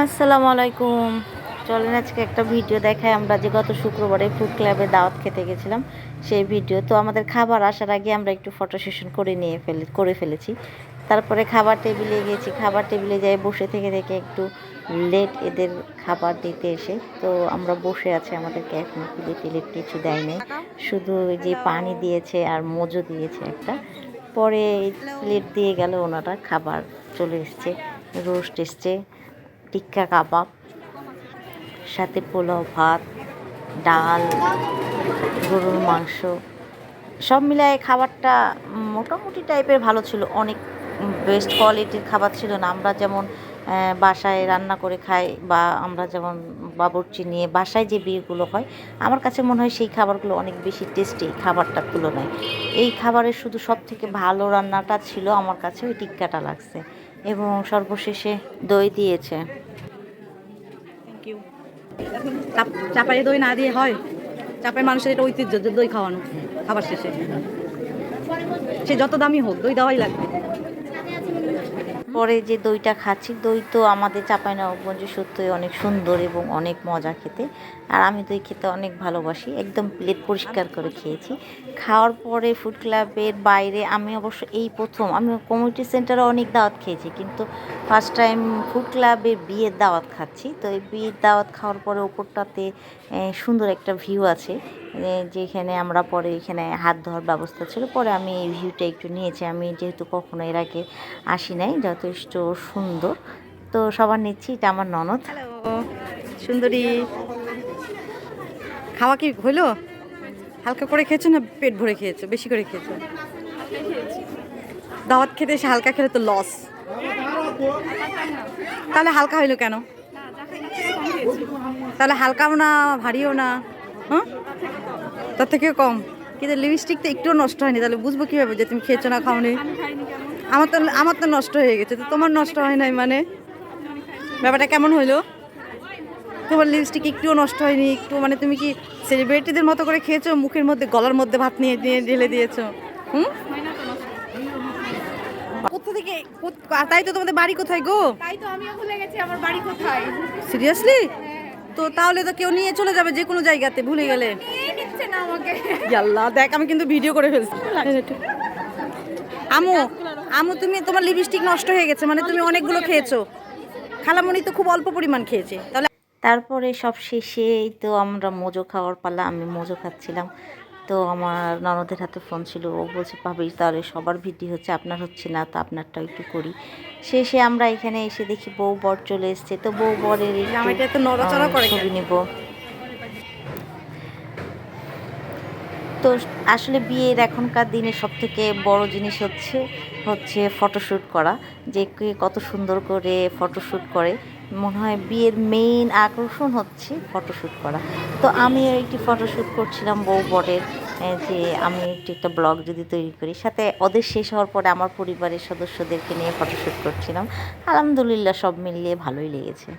আসসালামু আলাইকুম। চলেন আজকে একটা ভিডিও দেখাই। আমরা যে গত শুক্রবারে ফুড ক্লাবে দাওয়াত খেতে গেছিলাম সেই ভিডিও। তো আমাদের খাবার আসার আগে আমরা একটু ফটো সেশন করে ফেলেছি। তারপরে খাবার টেবিলে গেছি। খাবার টেবিলে যাই বসে থেকে একটু লেট এদের খাবার দিতে এসে। তো আমরা বসে আছি, আমাদেরকে এখনো প্লেট কিছু দেয় নাই, শুধু ওই যে পানি দিয়েছে আর মোজো দিয়েছে একটা। পরে প্লেট দিয়ে গেল ওনারা, খাবার চলে এসছে, রোস্ট এসছে, টিক্কা কাবাব, সাথে পোলাও, ভাত, ডাল, গরুর মাংস, সব মিলায়ে খাবারটা মোটামুটি টাইপের ভালো ছিল। অনেক বেস্ট কোয়ালিটির খাবার ছিল না। আমরা যেমন বাসায় রান্না করে খাই বা আমরা যেমন বাবুর্চি নিয়ে বাসায় যে বিয়েগুলো হয়, আমার কাছে মনে হয় সেই খাবারগুলো অনেক বেশি টেস্টি খাবারটার তুলনায়। এই খাবারের শুধু সব থেকে ভালো রান্নাটা ছিল আমার কাছে ওই টিক্কাটা লাগছে, এবং সর্বশেষে দই দিয়েছে। চাপাই দই না দিয়ে হয়? চাপাই মানুষের এটা ঐতিহ্য যে দই খাওয়ানো খাবার শেষে, সে যত দামি হোক দই দেওয়াই লাগবে। পরে যে দইটা খাচ্ছি, দই তো আমাদের চাঁপাইনবাবগঞ্জে সত্যই অনেক সুন্দর এবং অনেক মজা খেতে। আর আমি দই খেতে অনেক ভালোবাসি। একদম প্লেট পরিষ্কার করে খেয়েছি। খাওয়ার পরে ফুড ক্লাবের বাইরে আমি অবশ্য এই প্রথম, আমি কমিউনিটি সেন্টারে অনেক দাওয়াত খেয়েছি, কিন্তু ফার্স্ট টাইম ফুড ক্লাবের বিয়ের দাওয়াত খাচ্ছি। তো এই বিয়ের দাওয়াত খাওয়ার পরে ওপরটাতে সুন্দর একটা ভিউ আছে, যেখানে আমরা পরে এখানে হাত ধোয়ার ব্যবস্থা ছিল। পরে আমি এই ভিউটা একটু নিয়েছি। আমি যেহেতু কখনো এর আগে আসি নাই, যথেষ্ট সুন্দর। তো সবার নিচ্ছি, এটা আমার ননদ। হ্যালো সুন্দরী, খাওয়া কি হইলো? হালকা করে খেয়েছো না পেট ভরে খেয়েছো, বেশি করে খেয়েছো? দাওয়াত খেতে এসে হালকা খেলে তো লস। তাহলে হালকা হইলো কেন? তাহলে হালকাও না ভারীও না, হ্যাঁ, তার থেকে কম। কিন্তু লিপস্টিক তো একটুও নষ্ট হয়নি, তাহলে বুঝবো কীভাবে যে তুমি খেয়েছো না খাওনি? আমার তো নষ্ট হয়ে গেছে, তো তোমার নষ্ট হয় নাই মানে ব্যাপারটা কেমন হইলো? তোমার লিপস্টিক একটুও নষ্ট হয়নি, একটু মানে তুমি কি সেলিব্রিটিদের মতো করে খেয়েছো? মুখের মধ্যে গলার মধ্যে ভাত নিয়ে ঢেলে দিয়েছো। হুম, কোথা থেকে? তাই তো, তোমাদের বাড়ি কোথায় গো? তাই তো আমিও ভুলে গেছি আমার বাড়ি কোথায়। সিরিয়াসলি? তো তাহলে তো কেউ নিয়ে চলে যাবে যে কোনো জায়গাতে, ভুলে গেলে। নিয়ে নিচ্ছে না আমাকে। আল্লাহ, দেখ আমি কিন্তু ভিডিও করে ফেলছি। আমু, আমু তুমি, তোমার লিপস্টিক নষ্ট হয়ে গেছে মানে তুমি অনেকগুলো খেয়েছো। খালামণি তো খুব অল্প পরিমাণ খেয়েছে। তাহলে তারপরে সব শেষেই তো আমরা মোজো খাওয়ার পালা। আমি মোজো খাচ্ছিলাম। তো আমার ননদের হাতে ফোন ছিল, ও বলছে ভাবি তাহলে সবার ভিডিও হচ্ছে, আপনার হচ্ছে না, তো আপনারটাও একটু করি। শেষে আমরা এখানে এসে দেখি বউ বর চলে এসছে। তো বউ বরের জামাইটা এত নড়াচড়া করে কেন? ছবি নেব। তো আসলে বিয়ের এখনকার দিনে সবথেকে বড় জিনিস হচ্ছে ফটোশ্যুট করা, যে কে কত সুন্দর করে ফটোশ্যুট করে। মনে হয় বিয়ের মেইন আকর্ষণ হচ্ছে ফটোশ্যুট করা। তো আমিও একটি ফটোশ্যুট করছিলাম বউ বরের, যে আমি একটা ব্লগ যদি তৈরি করি, সাথে ওদের শেষ হওয়ার পরে আমার পরিবারের সদস্যদেরকে নিয়ে ফটোশ্যুট করছিলাম। আলহামদুলিল্লাহ সব মিলিয়ে ভালোই লেগেছে।